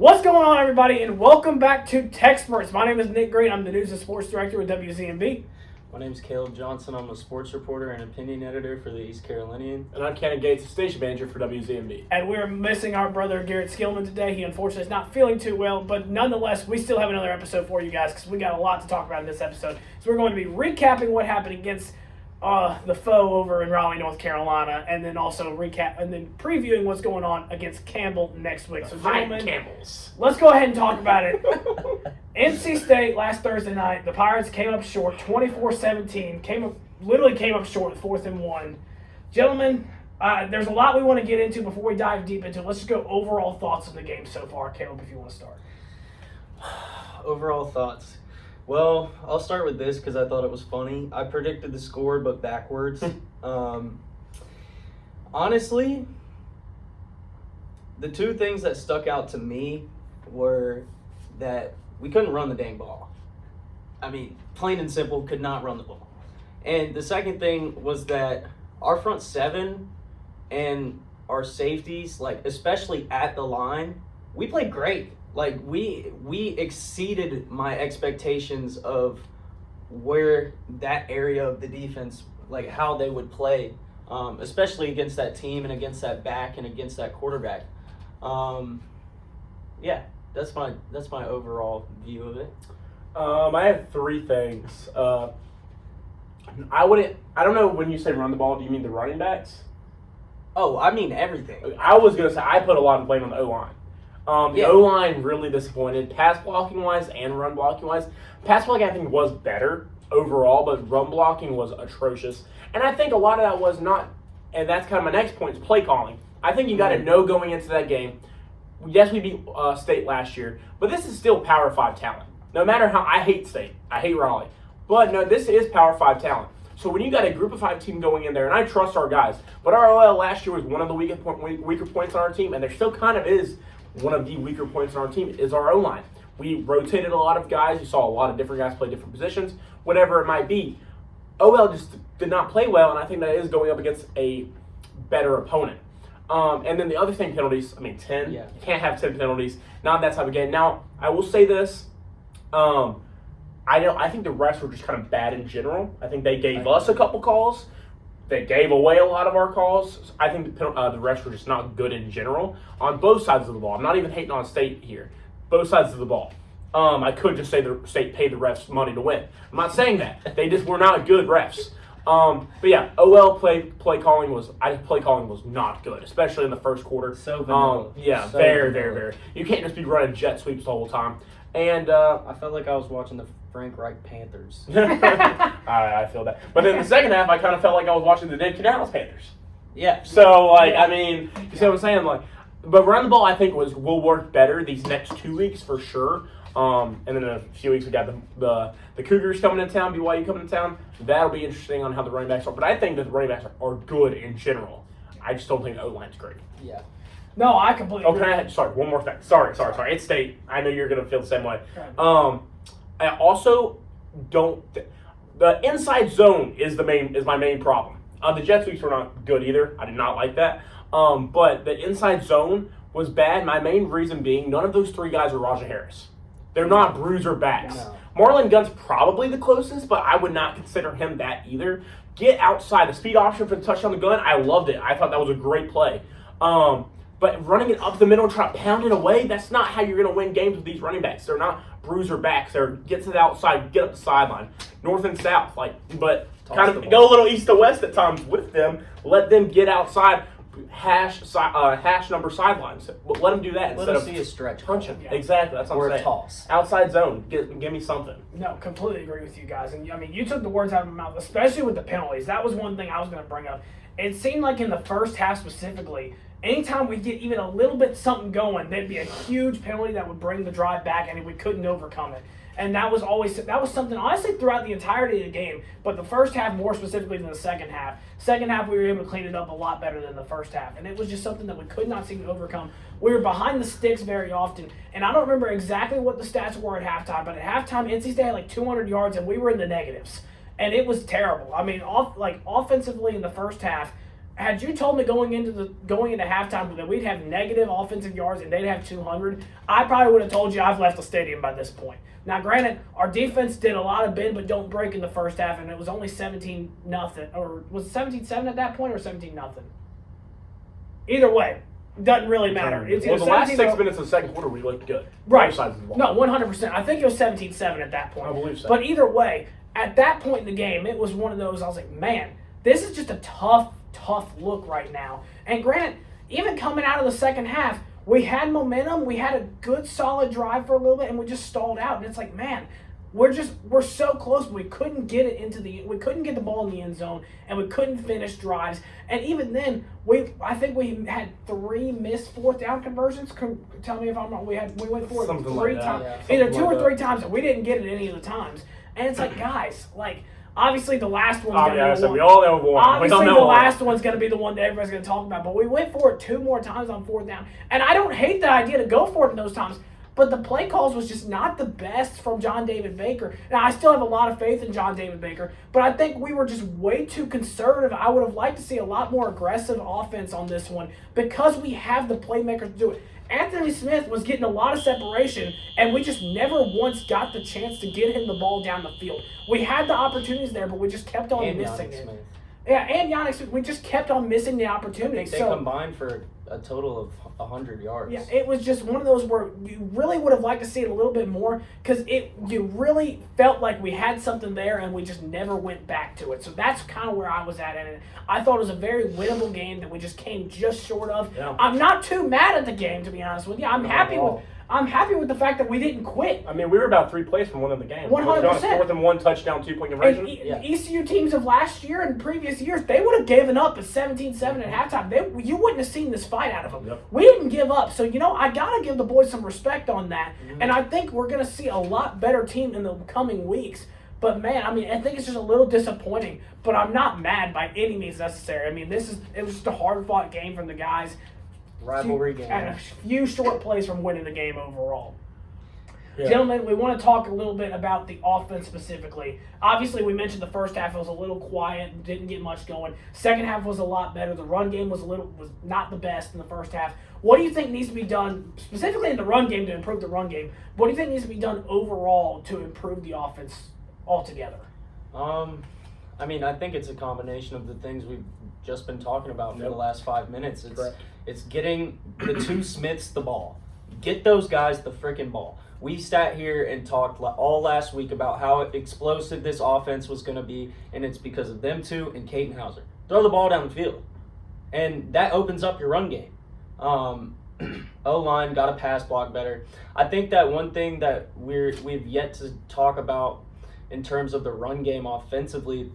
What's going on, everybody, and welcome back to TECSpertZ. My name is Nick Green. I'm the News and Sports Director with WZMB. My name is Caleb Johnson. I'm a sports reporter and opinion editor for the East Carolinian. And I'm Cannon Gates, station manager for WZMB. And we're missing our brother Garrett Skillman today. He unfortunately is not feeling too well, but nonetheless, we still have another episode for you guys because we got a lot to talk about in this episode. So we're going to be recapping what happened against the foe over in Raleigh, North Carolina, and then also previewing what's going on against Campbell next week. So, gentlemen, Campbells. Let's go ahead and talk about it. NC State last Thursday night, the Pirates came up short, 24-17. Literally came up short, 4th and 1. Gentlemen, there's a lot we want to get into before we dive deep into it. Let's just go overall thoughts of the game so far. Caleb, if you want to start. Overall thoughts. Well, I'll start with this because I thought it was funny. I predicted the score, but backwards. Honestly, the two things that stuck out to me were that we couldn't run the dang ball. I mean, plain and simple, could not run the ball. And the second thing was that our front seven and our safeties, like especially at the line, we played great. Like, we exceeded my expectations of where that area of the defense, like how they would play, especially against that team and against that back and against that quarterback. Yeah, that's my overall view of it. I have three things. I don't know, when you say run the ball, do you mean the running backs? Oh, I mean everything. I was going to say, I put a lot of blame on the O-line. The Yeah. O-line really disappointed, pass blocking wise and run blocking wise. Pass blocking, I think, was better overall, but run blocking was atrocious. And I think a lot of that was not, and that's kind of my next point, is play calling. I think you got to know going into that game. Yes, we beat State last year, but this is still Power 5 talent. No matter how, I hate State, I hate Raleigh, but no, this is Power 5 talent. So when you got a group of 5 team going in there, and I trust our guys, but our OL last year was one of the weaker points on our team, and there still kind of is one of the weaker points on our team is our O-line. We rotated a lot of guys. You saw a lot of different guys play different positions, whatever it might be. OL just did not play well, and I think that is going up against a better opponent. And then the other thing, penalties. I mean, 10. Yeah. You can't have 10 penalties. Not that type of game. Now, I will say this. I think the refs were just kind of bad in general. I think they gave us a couple calls. They gave away a lot of our calls. I think the refs were just not good in general on both sides of the ball. I'm not even hating on State here. Both sides of the ball. I could just say the State paid the refs money to win. I'm not saying that. They just were not good refs. But yeah, OL play calling was not good, especially in the first quarter. So vanilla. Yeah, So very, vanilla. very, very. You can't just be running jet sweeps the whole time. And I felt like I was watching the Frank Reich Panthers. I feel that. But in the second half, I kind of felt like I was watching the Dave Canales Panthers. Yeah. So, I mean, you see what I'm saying? Like, but run the ball, I think, will work better these next 2 weeks for sure. And then in a few weeks, we got the Cougars coming to town, BYU coming to town. That'll be interesting on how the running backs are. But I think that the running backs are good in general. I just don't think the O-line's great. Yeah. No, I completely agree. Sorry, one more thing. Sorry. It's State. I know you're going to feel the same way. Right. I also don't. The inside zone is my main problem. The jet sweeps were not good either. I did not like that. But the inside zone was bad. My main reason being none of those 3 guys are Rajah Harris. They're not bruiser backs. No. Marlon Gunn's probably the closest, but I would not consider him that either. Get outside. The speed option for the touchdown the gun, I loved it. I thought that was a great play. But running it up the middle and trying to pound it away, that's not how you're going to win games with these running backs. They're not bruiser backs. They're get to the outside, get up the sideline, north and south. But Toss kind the of ball. go a little east to west at times with them. Let them get outside, hash number sidelines. Let them do that Let instead us of see a stretch. punching. Yeah. Exactly, that's what Or I'm a saying. toss. Outside zone, give me something. No, completely agree with you guys. And I mean, you took the words out of my mouth, especially with the penalties. That was one thing I was going to bring up. It seemed like in the first half specifically, anytime we get even a little bit something going, there'd be a huge penalty that would bring the drive back, and we couldn't overcome it. And that was something, honestly, throughout the entirety of the game, but the first half more specifically than the second half. Second half, we were able to clean it up a lot better than the first half, and it was just something that we could not seem to overcome. We were behind the sticks very often, and I don't remember exactly what the stats were at halftime, but at halftime, NC State had like 200 yards, and we were in the negatives, and it was terrible. I mean, offensively in the first half, had you told me going into halftime that we'd have negative offensive yards and they'd have 200, I probably would have told you I've left the stadium by this point. Now, granted, our defense did a lot of bend but don't break in the first half, and it was only 17-0, or was it 17-7 at that point, or 17-0? Either way, doesn't really matter. It's the last 6 minutes of the second quarter, we looked good. Right. Both sides of the ball. No, 100%. I think it was 17-7 at that point. I believe so. But either way, at that point in the game, it was one of those, I was like, man, this is just a tough look right now. And granted, even coming out of the second half, we had momentum, we had a good solid drive for a little bit, and we just stalled out. And it's like, man, we're so close, but we couldn't get the ball in the end zone, and we couldn't finish drives. And even then, I think we had 3 missed fourth down conversions. Tell me if I'm wrong. We went for it 3 times, either 2 or 3 times, and we didn't get it any of the times. And it's like, guys, obviously the last one's going to be the one. We all know one. Obviously the last one's going to be the one that everybody's going to talk about. But we went for it 2 more times on fourth down. And I don't hate the idea to go for it in those times. But the play calls was just not the best from John David Baker. Now, I still have a lot of faith in John David Baker. But I think we were just way too conservative. I would have liked to see a lot more aggressive offense on this one because we have the playmakers to do it. Anthony Smith was getting a lot of separation, and we just never once got the chance to get him the ball down the field. We had the opportunities there, but we just kept on missing it. Yeah, and Yannick Smith, we just kept on missing the opportunities. They combined for a total of 100 yards. Yeah, it was just one of those where you really would have liked to see it a little bit more because you really felt like we had something there and we just never went back to it. So that's kind of where I was at in it. I thought it was a very winnable game that we just came just short of. Yeah. I'm not too mad at the game, to be honest with you. I'm happy with the fact that we didn't quit. I mean, we were about 3 plays from winning the game. 100%. 4th and 1 touchdown, 2-point conversion. ECU teams of last year and previous years, they would have given up at 17-7 at halftime. You wouldn't have seen this fight out of them. Yep. We didn't give up. So, I got to give the boys some respect on that. Mm-hmm. And I think we're going to see a lot better team in the coming weeks. But, man, I think it's just a little disappointing. But I'm not mad by any means necessary. I mean, it was just a hard-fought game from the guys. Rivalry game. And a few short plays from winning the game overall. Yeah. Gentlemen, we want to talk a little bit about the offense specifically. Obviously, we mentioned the first half was a little quiet, didn't get much going. Second half was a lot better. The run game was not the best in the first half. What do you think needs to be done, specifically in the run game, to improve the run game? What do you think needs to be done overall to improve the offense altogether? I mean, I think it's a combination of the things we've just been talking about for the last 5 minutes. It's getting the 2 Smiths the ball. Get those guys the freaking ball. We sat here and talked all last week about how explosive this offense was going to be, and it's because of them 2 and Caden Hauser. Throw the ball down the field, and that opens up your run game. O-line got to pass block better. I think that one thing that we've yet to talk about in terms of the run game offensively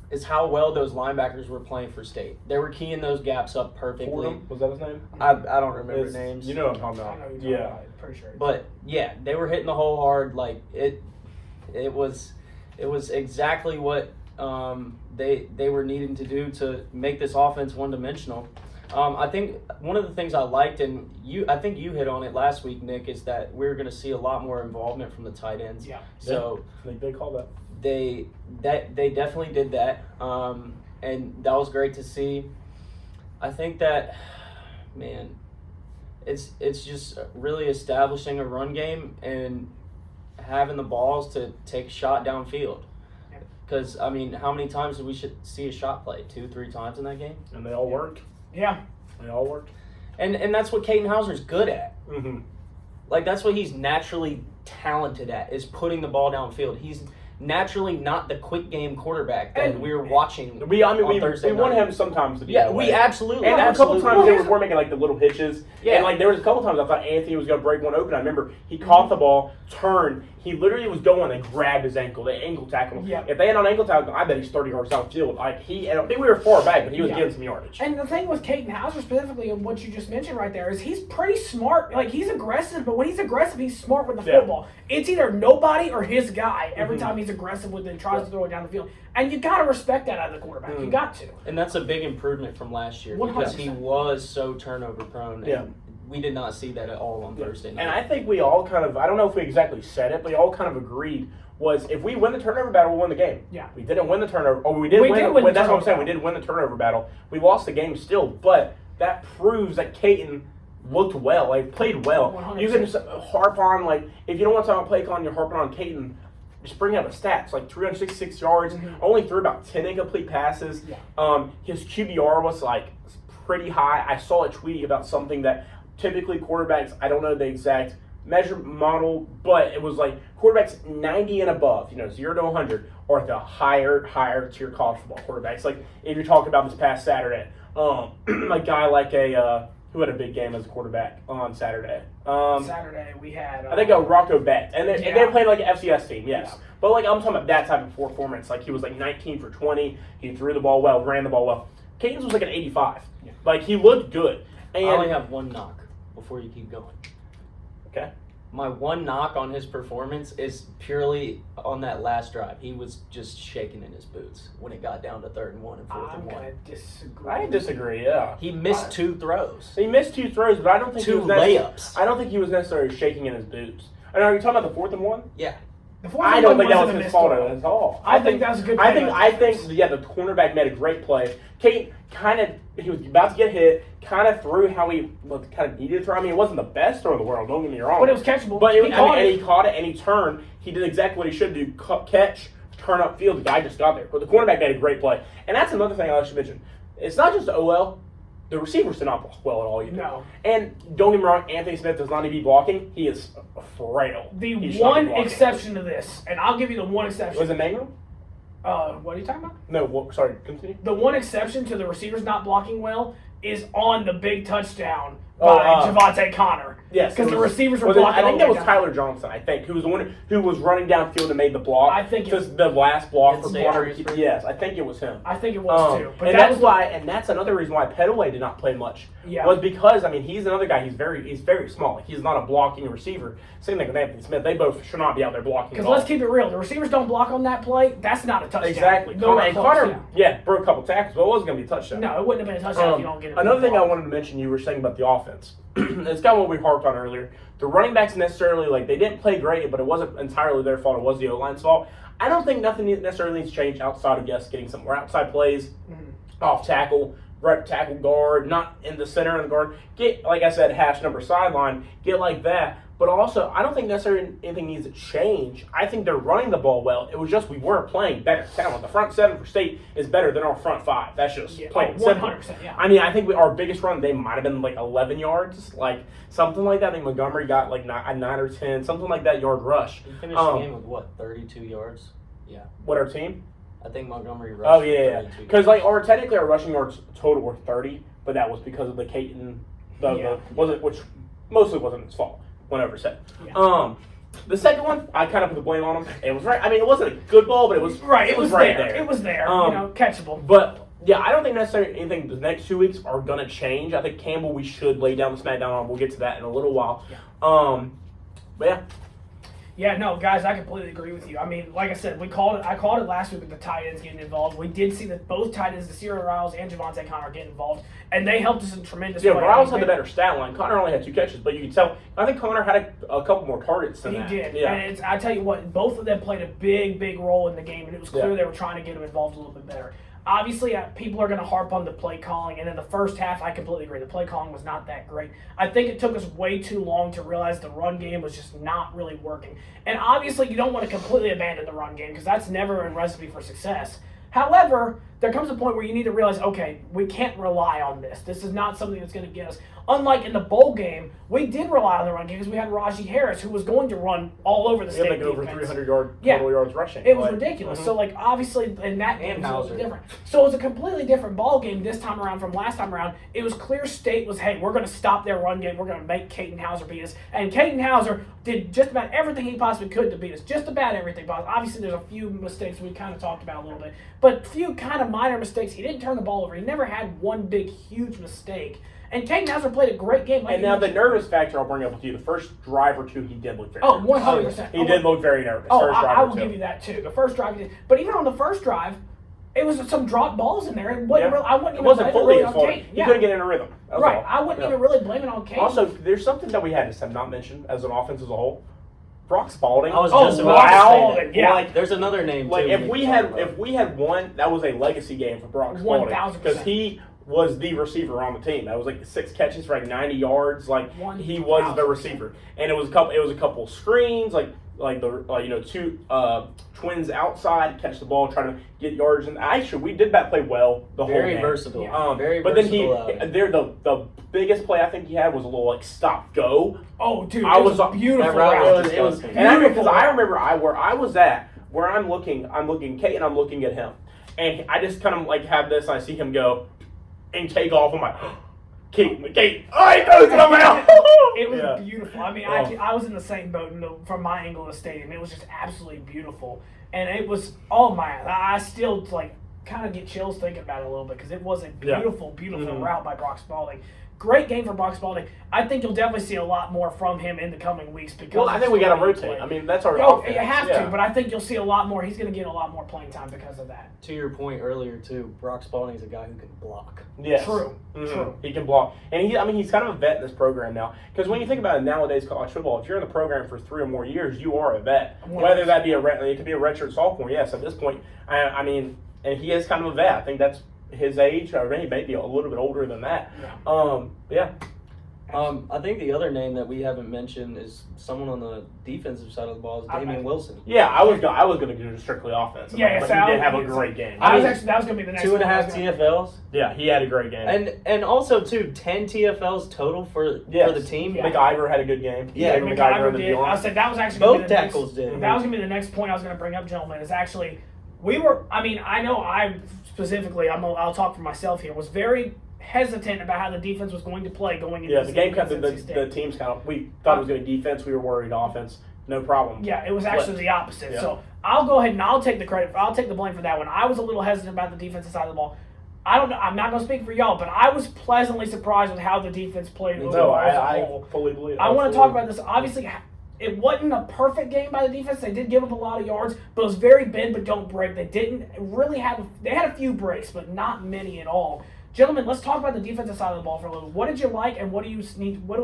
is how well those linebackers were playing for State. They were keying those gaps up perfectly. Fordham? Was that his name? I don't remember names. You know what I'm talking about. Yeah. Pretty sure. But yeah, they were hitting the hole hard. Like it was exactly what they were needing to do to make this offense one-dimensional. I think one of the things I liked, and I think you hit on it last week, Nick, is that we're going to see a lot more involvement from the tight ends. Yeah. So they call that. They definitely did that, and that was great to see. I think that, man, it's just really establishing a run game and having the balls to take a shot downfield. Because, I mean, how many times did we see a shot play? 2-3 times in that game? And they all worked. Yeah. They all worked. And that's what Caden Hauser's good at. Mm-hmm. Like, that's what he's naturally talented at, is putting the ball downfield. He's naturally not the quick game quarterback that we're watching. We want him sometimes to be. Yeah, we absolutely. And a couple times they were making like the little hitches. Yeah. And there was a couple times I thought Anthony was going to break one open. I remember he caught the ball, turned. He literally was going and grabbed his ankle. They ankle tackled him. Yeah. If they had an ankle tackle, I bet he's 30 yards downfield. I don't think we were far back, but he was getting some yardage. And the thing with Caden Hauser specifically, and what you just mentioned right there, is he's pretty smart. Like, he's aggressive, but when he's aggressive, he's smart with the football. It's either nobody or his guy every time he's aggressive with it and tries to throw it down the field. And you got to respect that out of the quarterback. You got to. And that's a big improvement from last year 100%. because he was so turnover prone. Yeah. We did not see that at all on Thursday night. And I think we all kind of, I don't know if we exactly said it, but we all kind of agreed was if we win the turnover battle, we'll win the game. Yeah. We didn't win the turnover. Or we did win. That's what I'm saying. We did win the turnover battle. We lost the game still, but that proves that Caton looked well, like played well. 100%. You can just harp on, like, if you don't want to talk about play calling, you're harping on Caton. Just bring up the stats, like 366 yards, only threw about 10 incomplete passes. Yeah. His QBR was like pretty high. I saw a tweet about something that typically quarterbacks, I don't know the exact measure model, but it was like quarterbacks 90 and above, 0 to 100, or the higher tier college football quarterbacks. Like if you're talking about this past Saturday, a guy like who had a big game as a quarterback on Saturday. Saturday we had. I think Rocco Bet, and they played like an FCS team, yes. Yeah. But like I'm talking about that type of performance. Like he was like 19 for 20. He threw the ball well, ran the ball well. Caton's was like an 85. Yeah. Like he looked good. And I only have one knock before you keep going. Okay. My one knock on his performance is purely on that last drive. He was just shaking in his boots when it got down to 3rd and 1 and 4th and 1. I'm gonna disagree. I disagree. Yeah. He missed 2 throws. He missed 2 throws, but I don't think 2 layups. I don't think he was necessarily shaking in his boots. And are you talking about the 4th and 1? Yeah. I don't think that was his fault at all. I think that was a good play. I think the cornerback made a great play. Kate he was about to get hit, kind of threw how he kind of needed to throw. I mean, it wasn't the best throw in the world, don't get me wrong. But it was catchable. But he caught it, and he turned. He did exactly what he should do, catch, turn upfield. The guy just got there. But the cornerback made a great play. And that's another thing I should mention. It's not just OL. The receivers did not block well at all either. No. And don't get me wrong, Anthony Smith does not need to be blocking. He is frail. The one exception to this, and I'll give you the one exception. Was it Mangum? What are you talking about? No, sorry, continue. The one exception to the receivers not blocking well is on the big touchdown by Javante Connor. Yes. Because the receivers were blocking. I think that was Tyler Johnson, who was the one who was running downfield and made the block. I think the last block for Connor. Smith. Yes, I think it was him. I think it was too. But and that's another reason why Pettaway did not play much. Yeah. Was because he's another guy. He's very small. Like, he's not a blocking receiver. Same thing with Anthony Smith. They both should not be out there blocking. Because let's keep it real. The receivers don't block on that play. That's not a touchdown. Exactly. Connor, broke a couple tackles, but it wasn't going to be a touchdown. No, it wouldn't have been a touchdown if you don't get it. Another thing I wanted to mention, you were saying about the offense. It's kind of what we harped on earlier. The running backs necessarily, they didn't play great, but it wasn't entirely their fault. It was the O-line's fault. I don't think nothing necessarily needs to change outside of getting some more outside plays, off tackle, right tackle guard, not in the center of the guard. Get, like I said, hash number sideline, get like that. But also, I don't think necessarily anything needs to change. I think they're running the ball well. It was just we weren't playing better talent. The front 7 for State is better than our front 5. That's just plain and simple. 100%, yeah. I mean, I think our biggest run, they might have been 11 yards, something like that. I think Montgomery got a 9 or 10, something like that yard rush. He finished the game with 32 yards? Yeah. What, our team? I think Montgomery rushed. Oh, yeah. Because technically our rushing yards total were 30, but that was because of the Caton, which mostly wasn't his fault. 100%. Yeah. The second one, I kind of put the blame on him. It was right. I mean, it wasn't a good ball, but it was right. It was right there. It was there. Catchable. But yeah, I don't think necessarily anything the next 2 weeks are gonna change. I think Campbell we should lay down the smackdown on. We'll get to that in a little while. Yeah. But yeah. Yeah, no, guys, I completely agree with you. I mean, like I said, I called it last week with the tight ends getting involved. We did see that both tight ends, Desiree Riles and Javante Connor, get involved, and they helped us in tremendous way. Yeah, Riles had the better stat line. Connor only had 2 catches, but you can tell. I think Connor had a couple more targets than that. He did. Yeah. And I tell you what, both of them played a big role in the game, and it was clear they were trying to get him involved a little bit better. Obviously, people are going to harp on the play calling, and in the first half, I completely agree. The play calling was not that great. I think it took us way too long to realize the run game was just not really working. And obviously, you don't want to completely abandon the run game because that's never a recipe for success. However, there comes a point where you need to realize, okay, we can't rely on this. This is not something that's going to get us. Unlike in the bowl game, we did rely on the run game because we had Raji Harris, who was going to run all over the state defense. Over 300 total yards rushing. It was ridiculous. So, obviously, in that game, it was different. So, it was a completely different ball game this time around from last time around. It was clear State was, hey, we're going to stop their run game. We're going to make Caton Hauser beat us. And Caton Hauser did just about everything he possibly could to beat us. Just about everything. Obviously, there's a few mistakes we kind of talked about a little bit. But few kind of minor mistakes. He didn't turn the ball over. He never had one big, huge mistake. And Caton Hauser played a great game. And now the nervous factor I'll bring up with you, the first drive or two, he did look very nervous. 100%. He did look very nervous. I will give you that too. The first drive he did. But even on the first drive, it was some dropped balls in there. It wasn't fully his fault. He couldn't get in a rhythm. Right. I wouldn't even really blame it on Caton. Also, there's something that we had to not mention as an offense as a whole. Brock Spalding. I was Oh, just Brock about to say Spalding, that. yeah. Like, there's another name Like too. if we we can had talk about. if we had won, that was a legacy game for Brock Spalding 1000%. because he was the receiver on the team. That was like 6 catches for like 90 yards. Like he was the 1000%. receiver, and it was a couple screens like the two twins outside catch the ball, try to get yards. And actually, we did that play well the whole Very game. versatile. Yeah. Very But versatile. then the biggest play I think he had was a little like stop go. Oh, dude, I it was was a beautiful that route route. was It was, disgusting. and Beautiful because I route. remember where I was at, where I'm looking Kate and I'm looking at him, and I just kind of like have this, and I see him go and take off. I'm like, Kate, oh, he goes to the mouth. It was Yeah. beautiful. I mean, Oh. I was in the same boat from my angle of the stadium. It was just absolutely beautiful, and it was I still like kind of get chills thinking about it a little bit because it was a beautiful, beautiful Mhm. route by Brock Spalding. Great game for Brock Spalding. I think you'll definitely see a lot more from him in the coming weeks because. Well, I of think we got to the way he rotate. played. I mean, that's our Oh, offense. you have Yeah. to, but I think you'll see a lot more. He's going to get a lot more playing time because of that. To your point earlier too, Brock Spalding is a guy who can block. Yes. True. Mhm. True. He can block, and he's kind of a vet in this program now. Because when you think about it nowadays, college football, if you're in the program for 3 or more years, you are a vet. 100%. Whether that be it could be a redshirt sophomore. Yes, at this point, I mean, and he is kind of a vet. I think that's his age, or he may be a little bit older than that. Yeah. I think the other name that we haven't mentioned is someone on the defensive side of the ball is Damian Wilson. Yeah, I was going to do strictly offensive. Yeah, but so he did have a great game. That was mean, going to be the next 2.5 one. TFLs. Yeah, he had a great game. And also too 10 TFLs total for the team. Yeah. McIver had a good game. Yeah, McIver McIver in the did. D-line. I said that was actually Both gonna be the tackles next, did. That was going to be the next point I was going to bring up, gentlemen. Is actually I know I specifically. I'll talk for myself here. Was very hesitant about how the defense was going to play going into The game against kind NC of State. the teams kind of we thought it was going to be defense. We were worried offense. No problem. Yeah, it was actually Flipped. the opposite. Yeah. So I'll go ahead and I'll take the credit. I'll take the blame for that one. I was a little hesitant about the defensive side of the ball. I don't know. I'm not going to speak for y'all, but I was pleasantly surprised with how the defense played No, overall as a I whole. fully believe. I want to talk about this. Obviously, it wasn't a perfect game by the defense. They did give up a lot of yards, but it was very bend but don't break. They didn't really have. They had a few breaks, but not many at all. Gentlemen, let's talk about the defensive side of the ball for a little. What did you like, and what do we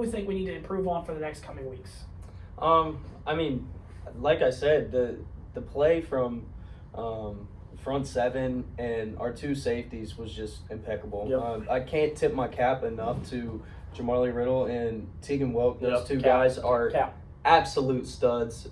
think we need to improve on for the next coming weeks? I mean, like I said, the play from front seven and our 2 safeties was just impeccable. Yep. I can't tip my cap enough to Jamali Riddle and Tegan Woke. Those Yep. two Cap. guys are Cap. absolute studs.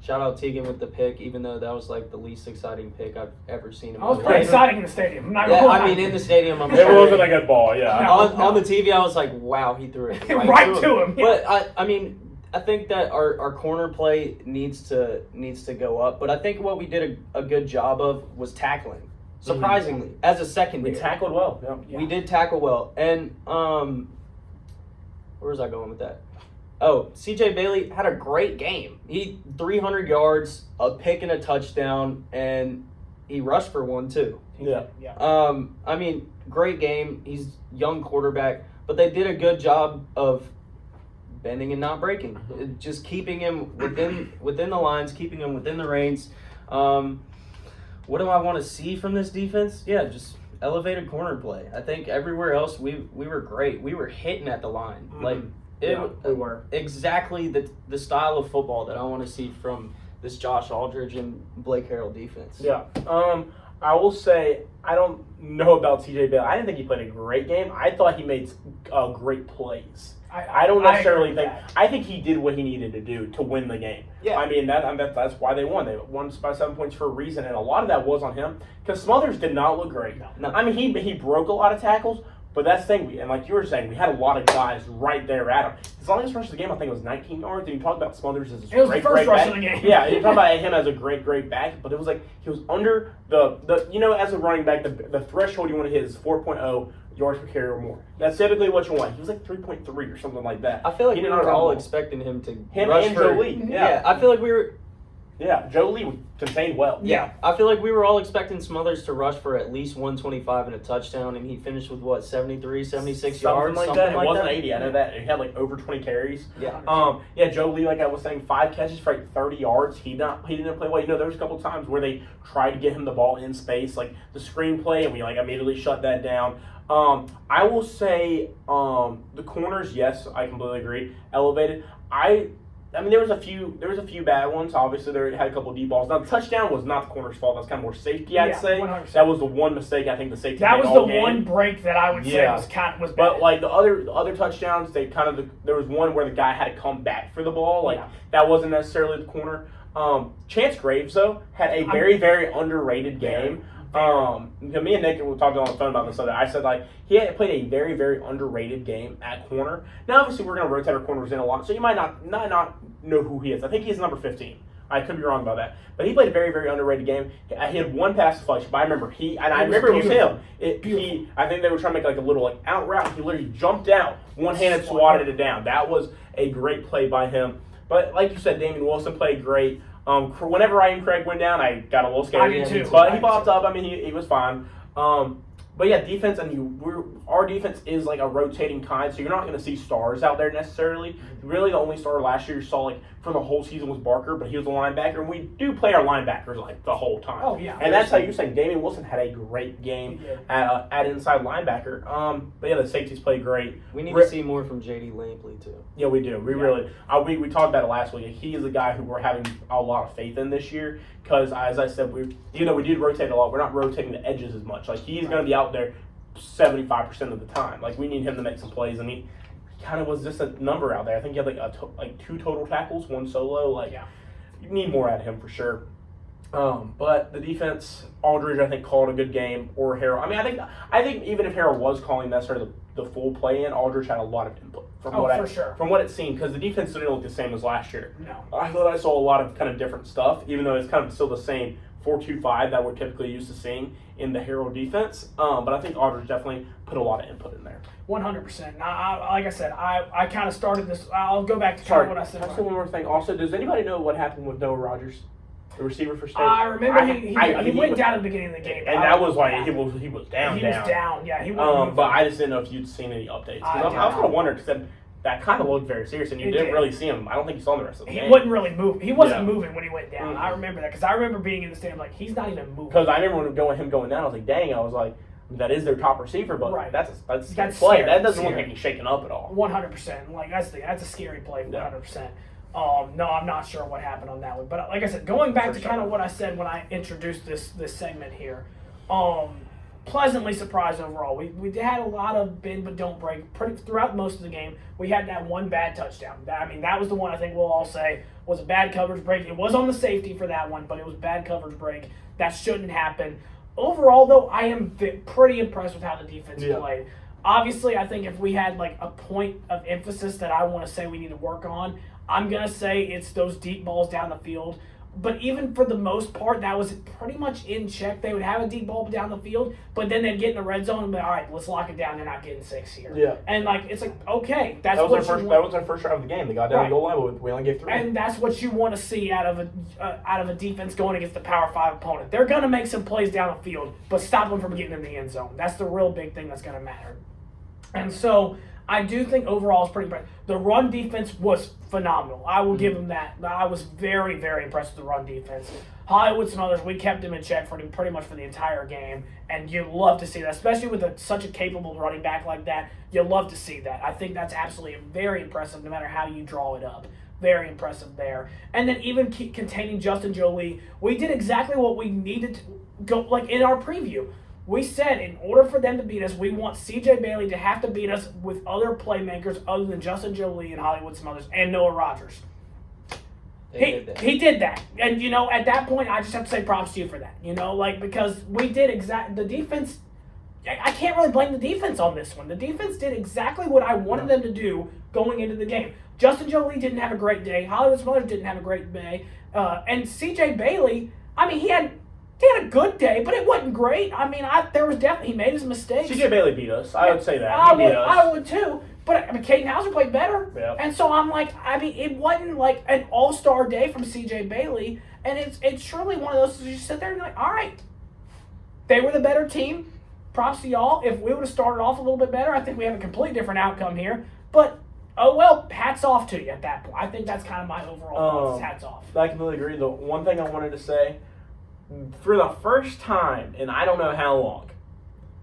Shout out Tegan with the pick, even though that was like the least exciting pick I've ever seen in I my was life. pretty exciting in the stadium. I'm not Yeah, gonna lie. I mean, in the stadium, I'm It sure. wasn't a good ball. Yeah. No. On the TV, I was like, wow, he threw it Right to him, yeah. But I mean, I think that our corner play needs to go up. But I think what we did a good job of was tackling. Surprisingly, as a secondary, We tackled well. Yeah. we did tackle well. And where was I going with that? Oh, CJ Bailey had a great game. He 300 yards, a pick and a touchdown, and he rushed for one too. Yeah. I mean, great game. He's young quarterback, but they did a good job of bending and not breaking. Just keeping him within the lines, keeping him within the reins. What do I want to see from this defense? Yeah, just elevated corner play. I think everywhere else we were great. We were hitting at the line. Like we were. exactly the style of football that I want to see from this Josh Aldridge and Blake Harrell defense. Yeah. I will say I don't know about TJ Bailey. I didn't think he played a great game. I thought he made great plays. I don't necessarily agree with think. that. I think he did what he needed to do to win the game. Yeah. I mean that's why they won. They won by 7 points for a reason, and a lot of that was on him because Smothers did not look great. No. I mean he broke a lot of tackles, but that's the thing. And like you were saying, we had a lot of guys right there at him. His longest rush of the game, I think, was 19 yards. And you talk about Smothers as a It was great, the first great rush back. of the game. Yeah, you talk about him as a great back, but it was like he was under the as a running back, the threshold you want to hit is 4.0 yards per carry or more. That's typically what you want. He was like 3.3 or something like that. I feel like He we did not were run all well. expecting him to Him rush and for, Joe Lee. Yeah. I feel like we were. Yeah, Joe Lee contained well. Yeah, I feel like we were all expecting Smothers to rush for at least 125 and a touchdown, and he finished with what 73, 76 yards, Something like that. It wasn't 80. I know that. He had like over 20 carries. Yeah. Yeah, Joe Lee, like I was saying, 5 catches for like 30 yards. He didn't play well. You know, there was a couple times where they tried to get him the ball in space, like the screenplay, and we like immediately shut that down. I will say the corners, yes, I completely agree. Elevated. I mean, there was a few bad ones. Obviously, they had a couple of deep balls. Now, the touchdown was not the corner's fault. That's kind of more safety, I'd say. 100%. That was the one mistake I think the safety That made was all the game. one break that I would say was bad. But like the other touchdowns, there was one where the guy had to come back for the ball. Like that wasn't necessarily the corner. Chance Graves though had a very underrated game. Me and Nick were talking on the phone about this other. I said like he had played a very underrated game at corner. Now obviously we're going to rotate our corners in a lot, so you might not know who he is. I think he's number 15. I could be wrong about that, but he played a very underrated game. He had one pass deflection, but I remember it was him. I think they were trying to make like a little like out route. He literally jumped out, one-handed swatted it down. That was a great play by him. But like you said, Damian Wilson played great. Whenever Ryan Craig went down, I got a little scared. I did too. But he popped up. I mean, he was fine. But yeah, defense, our defense is like a rotating kind, so you're not going to see stars out there necessarily. Really, the only star last year you saw like for the whole season was Barker, but he was a linebacker, and we do play our linebackers like the whole time. Oh yeah, and that's how you're saying Damian Wilson had a great game at inside linebacker. But yeah, the safeties played great. We need to see more from J.D. Lampley too. Yeah, we do. We really. We talked about it last week. He is a guy who we're having a lot of faith in this year because, as I said, we did rotate a lot. We're not rotating the edges as much. Like he's going to be out there 75% of the time. Like we need him to make some plays, and he kind of was just a number out there. I think he had like 2 total tackles, 1 solo. Like you need more out of him for sure. But the defense, Aldridge, I think called a good game, or Harrell. I mean, I think even if Harrell was calling necessarily the full play in, Aldridge had a lot of input from what it seemed, because the defense didn't look the same as last year. No, I thought I saw a lot of kind of different stuff, even though it's kind of still the same 4-2-5 that we're typically used to seeing in the Harrell defense. But I think Aldridge definitely put a lot of input in there. 100%. Like I said, I kind of started this. I'll go back to kind of what I said. Can I say one more thing? Also, does anybody know what happened with Noah Rogers, the receiver for State? I remember he went down at the beginning of the game. And that was like, he was down. He was down, yeah. He wasn't but I just didn't know if you'd seen any updates. I was kind of wondering, because that kind of looked very serious, and you didn't really see him. I don't think you saw him the rest of the game. He wasn't really moving. He wasn't moving when he went down. I remember that, because I remember being in the stand like, he's not even moving. Because I remember him going down, I was like, dang, I was like, that is their top receiver, but that's a scary play. Scary. That doesn't look like he's shaken up at all. 100%. Like that's a scary play. 100%. No, I'm not sure what happened on that one. But like I said, going back to kind of what I said when I introduced this segment here, pleasantly surprised overall. We had a lot of bend but don't break throughout most of the game. We had that one bad touchdown. That was the one I think we'll all say was a bad coverage break. It was on the safety for that one, but it was a bad coverage break. That shouldn't happen. Overall, though, I am pretty impressed with how the defense played. Obviously, I think if we had like a point of emphasis that I want to say we need to work on, I'm going to say it's those deep balls down the field. But even for the most part, that was pretty much in check. They would have a deep ball down the field, but then they'd get in the red zone and be all right, let's lock it down. They're not getting 6 here. Yeah. And like it's like, okay, that was our first drive of the game. They got down the goal line, but we only gave 3. And that's what you want to see out of a defense going against the Power 5 opponent. They're going to make some plays down the field, but stop them from getting in the end zone. That's the real big thing that's going to matter. And so I do think overall it's pretty impressive. The run defense was phenomenal. I will give them that. I was very impressed with the run defense. Hollywood Smothers, we kept him in check for pretty much for the entire game, and you love to see that, especially with such a capable running back like that. You love to see that. I think that's absolutely very impressive, no matter how you draw it up. Very impressive there. And then even containing Justin Jolie, we did exactly what we needed to go, like in our preview. We said in order for them to beat us, we want C.J. Bailey to have to beat us with other playmakers other than Justin Jolie and Hollywood Smothers and Noah Rogers. He did that. And, at that point, I just have to say props to you for that. Because we did the defense, I can't really blame the defense on this one. The defense did exactly what I wanted them to do going into the game. Justin Jolie didn't have a great day. Hollywood Smothers didn't have a great day. And C.J. Bailey, he had a good day, but it wasn't great. There was definitely, he made his mistakes. C.J. Bailey beat us. I would say that. I would too. But Caden Hauser played better. Yeah. And so I'm like, it wasn't like an all-star day from C.J. Bailey. And it's truly one of those, you sit there and you're like, all right, they were the better team. Props to y'all. If we would have started off a little bit better, I think we have a completely different outcome here. But, oh well, hats off to you at that point. I think that's kind of my overall thoughts. Hats off. I completely agree. The one thing I wanted to say, for the first time in I don't know how long,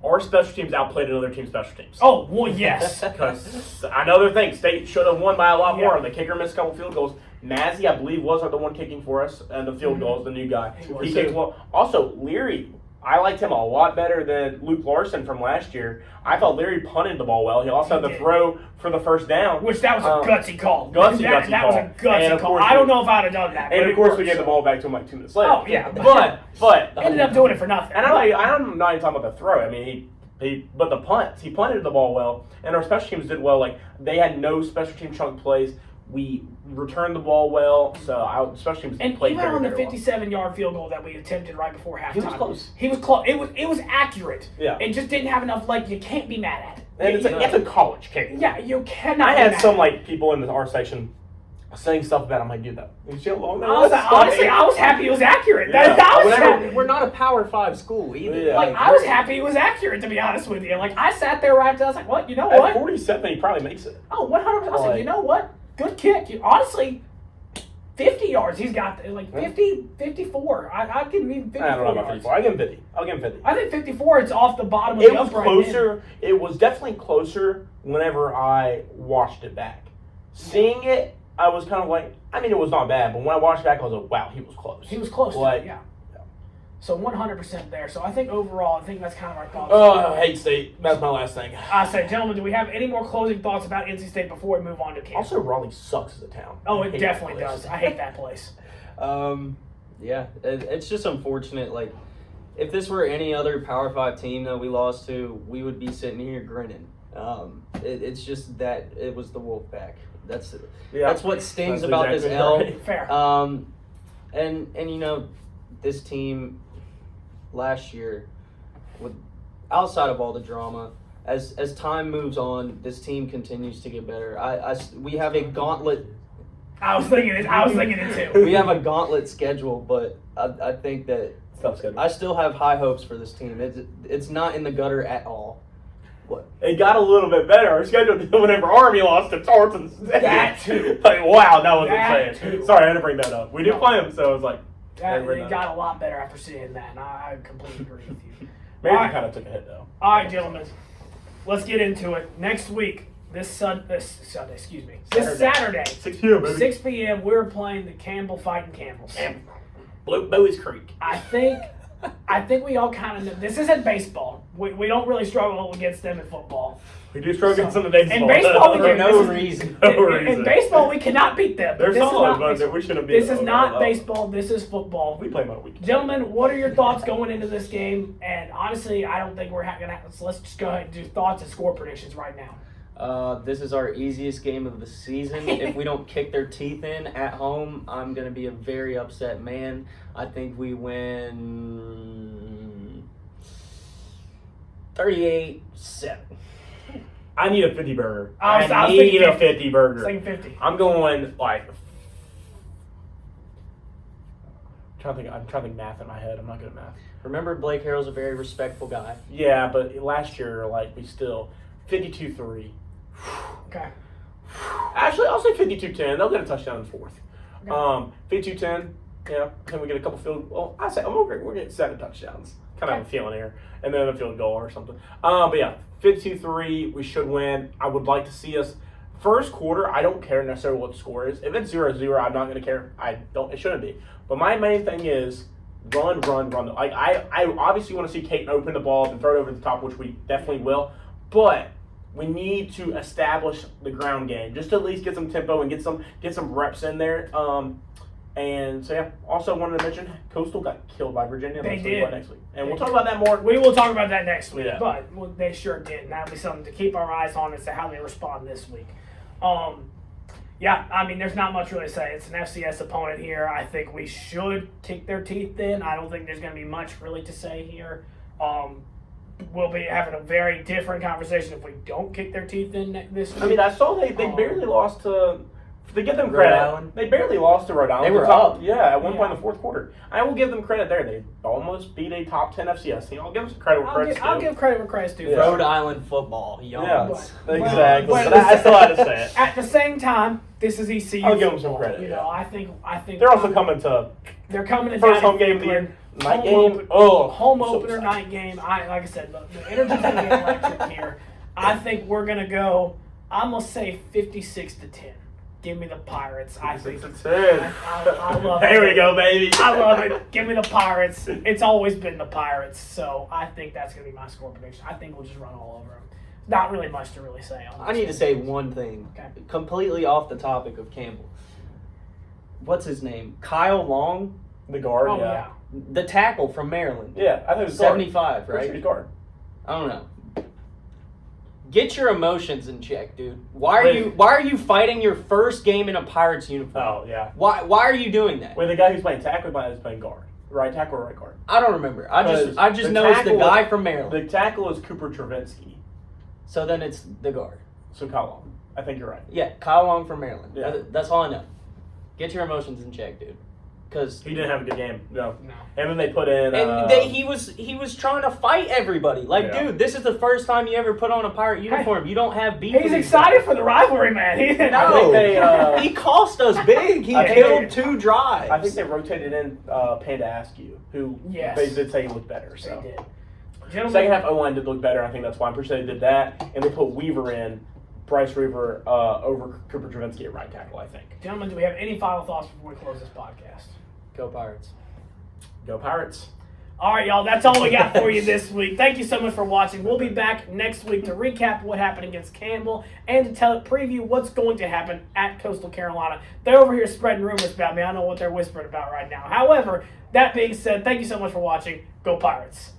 our special teams outplayed another team's special teams. Oh, well, yes. Because I know they're thinking State should have won by a lot more. The kicker missed a couple field goals. Mazzy, I believe, was the one kicking for us, and the field goal is the new guy. He Kicked well. Also, Leary, I liked him a lot better than Luke Larson from last year. I thought Leary punted the ball well. He also had the throw for the first down. Which that was a gutsy call. Gutsy That was a gutsy call. I don't know if I'd have done that. And of course, we gave the ball back to him like 2 minutes later. Oh, yeah. But ended up doing it for nothing. And I'm not even talking about the throw. I mean, but the punts. He punted the ball well, and our special teams did well. Like, they had no special team chunk plays. We returned the ball well, so our special teams and played even very, on the very well. 57-yard field goal that we attempted right before halftime, He was close. He was close. It was accurate. Yeah. It just didn't have enough. Like, you can't be mad at it. And it's a college kick. Yeah, you cannot. I be had mad some at it. people in our section saying stuff about. I'm like, dude, that you see how long that Honestly, I was happy it was accurate. Yeah. I was happy. We're not a Power 5 school either. Yeah. Like, I was happy it was accurate, to be honest with you. Like, I sat there right after, I was like, what? You know At what? 47, he probably makes it. Oh, 100%. I was like, you know what? Good kick. Honestly, 50 yards he's got. Like, 50, 54. I'd give him even 54 I don't know about yards. 54. I'll give him 50. I'll give him 50. I think 54, it's off the bottom of It the was upright. closer. It was definitely closer whenever I watched it back. Seeing it, I was kind of like, I mean, it was not bad, but when I watched it back, I was like, wow, he was close. He was close to Like, it, yeah. So 100% there. So I think overall, I think that's kind of our thoughts. Oh, hate State. That's my last thing. I say, gentlemen, do we have any more closing thoughts about NC State before we move on to Campbell? Also, Raleigh sucks as a town. Oh, I it hate definitely that place. does. I hate that place. Yeah, it's just unfortunate. Like, if this were any other Power 5 team that we lost to, we would be sitting here grinning. It's just that it was the Wolfpack. That's what stings That's about exactly this L. right. Fair. And you know, this team last year, with outside of all the drama, as time moves on, this team continues to get better. We have a gauntlet. I was thinking it too. We have a gauntlet schedule, but I think that I still have high hopes for this team. It's not in the gutter at all. What? It got a little bit better. Our schedule whenever Army lost to Tarleton State. That too. Like, wow, that was That insane. too. Sorry, I had to bring that up. We did play them, so I was like, It got a lot better after seeing that, and I completely agree with you. maybe All we right. kind of took a hit, though. All right, gentlemen, let's get into it. Next week, this Saturday, Saturday. 6 p.m., baby. 6 p.m., we're playing the Campbell Fighting Campbells. Bowie's Creek. I think we all kind of know. This isn't baseball. We don't really struggle against them in football. We do struggle against some of the baseball. In baseball, we For do. no reason. In baseball, we cannot beat them. They're This is solid, not but baseball. we shouldn't beat This them. is not baseball. This is football. We play them on a weekend. Gentlemen, what are your thoughts going into this game? And honestly, I don't think we're going to have. So let's just go ahead and do thoughts and score predictions right now. This is our easiest game of the season. If we don't kick their teeth in at home, I'm going to be a very upset man. I think we win 38-7. I need a 50 burger. I was I thinking need a 50. 50 burger. Same 50. I'm going like. I'm trying to think math in my head. I'm not good at math. Remember, Blake Harrell's a very respectful guy. Yeah, but last year, like, we still 52-3. Okay. Actually, I'll say 52-10. They'll get a touchdown in the fourth. Okay. 52-10. Yeah, then we get a couple field. Well, I say we're getting 7 touchdowns. Kind of have a feeling here, and then a field goal or something. But yeah, 52-3. We should win. I would like to see us. First quarter, I don't care necessarily what the score is. If it's 0-0, I'm not going to care. It shouldn't be. But my main thing is run. Like I obviously want to see Caton open the ball and throw it over the top, which we definitely will. But we need to establish the ground game, just to at least get some tempo and get some reps in there. And so yeah, also wanted to mention Coastal got killed by Virginia. They Let's did. talk about next week, and we'll talk about that more. We will talk about that next week, Yeah. but they sure did. And that'll be something to keep our eyes on as to how they respond this week. Yeah, I mean, there's not much really to say. It's an FCS opponent here. I think we should kick their teeth in. I don't think there's going to be much really to say here. We'll be having a very different conversation if we don't kick their teeth in this week. I mean, I saw they barely lost to. To give them Rhode credit, Island. They barely lost to Rhode Island. They were top, up. Yeah, at one point in the fourth quarter. I will give them credit there. They almost beat a top 10 FCS team. I'll give them some credit where credit's due. I'll give credit where credit's due. Yeah. Rhode Island football. Yeah, Yawns. exactly. But- But I still had to say it. At the same time, this is ECU. I'll give them some football. credit, You yeah. know, I think They're also coming to They're coming to first down home game of the Franklin. year. Night Home game. Oh, home so opener, excited. night game. Like I said, the energy's gonna be electric here. I think we're gonna go. I'm gonna say 56-10. Give me the Pirates. I think It's I love There it. we go, baby. I love it. Give me the Pirates. It's always been the Pirates, so I think that's going to be my score prediction. I think we'll just run all over them. Not really much to really say on this. I need to say one thing. Okay. Completely off the topic of Campbell. What's his name? Kyle Long, The guard, Oh, yeah. yeah. the tackle from Maryland. Yeah, I think it was guard. 75, Pretty sure right? he's guard. I don't know. Get your emotions in check, dude. Why are you fighting your first game in a Pirates uniform? Oh, yeah. Why are you doing that? Wait, the guy who's playing tackle, the guy who's playing guard. Right tackle or right guard? I don't remember. I just The know it's the tackle- guy from Maryland. The tackle is Cooper Travinsky. So then it's the guard. So Kyle Long. I think you're right. Yeah, Kyle Long from Maryland. Yeah. That's all I know. Get your emotions in check, dude. Because He didn't have a good game. No. No. And then they put in. he was trying to fight everybody. Like, Yeah. dude, this is the first time you ever put on a Pirate uniform. You don't have beef. He's with these excited guys. for the rivalry, man. I think they, He cost us big. He I think killed they- 2 drives. I think they rotated in Panda Askew, who Yes. they did say he looked better. So They did. Gentlemen, second half O-line did look better. I think that's why I'm pretty sure they did that, and they put Weaver in, Bryce Weaver over Cooper Travinsky at right tackle. I think. gentlemen, do we have any final thoughts before we close this podcast? Go Pirates. Go Pirates. All right, y'all. That's all we got for you this week. Thank you so much for watching. We'll be back next week to recap what happened against Campbell and to preview what's going to happen at Coastal Carolina. They're over here spreading rumors about me. I know what they're whispering about right now. However, that being said, thank you so much for watching. Go Pirates.